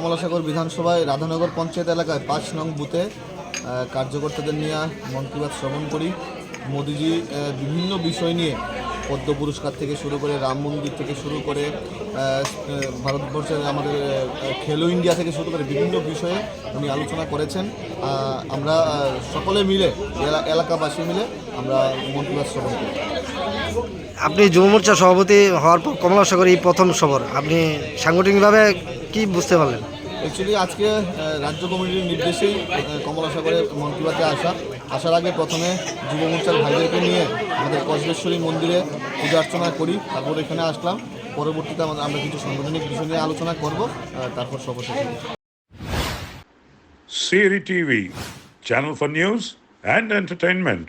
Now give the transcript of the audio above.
কমলাসাগর বিধানসভায় রাধানগর পঞ্চায়েত এলাকায় 5 নং বুথে কার্যকর্তাদের নিয়ে মন কি বাত শ্রবণ করি। মোদিজি বিভিন্ন বিষয় নিয়ে পদ্ম পুরস্কার থেকে শুরু করে রাম মন্দির থেকে শুরু করে ভারতবর্ষের আমাদের খেলো ইন্ডিয়া থেকে শুরু করে বিভিন্ন বিষয়ে উনি আলোচনা করেছেন। আমরা সকলে মিলে এলাকাবাসী মিলে আমরা মন কি বাত শ্রবণ করি। আপনি যুব মোর্চা সভাপতি হওয়ার পর কমলাসাগর এই প্রথম সফর, আপনি সাংগঠনিকভাবে কি বুঝতে পারলেন? অ্যাকচুয়ালি আজকে রাজ্য কমিটির নির্দেশেই কমলাসাগরে মন কি বাতে আসার আগে প্রথমে যুব মোর্চার ভাইদেরকে নিয়ে আমাদের কসবেশ্বরী মন্দিরে পূজা অর্চনা করি, তারপর এখানে আসলাম। পরবর্তীতে আমরা কিছু সাংগঠনিক বিষয় নিয়ে আলোচনা করব, তারপর সফর শেষ হবে। Siri TV, channel for news and entertainment.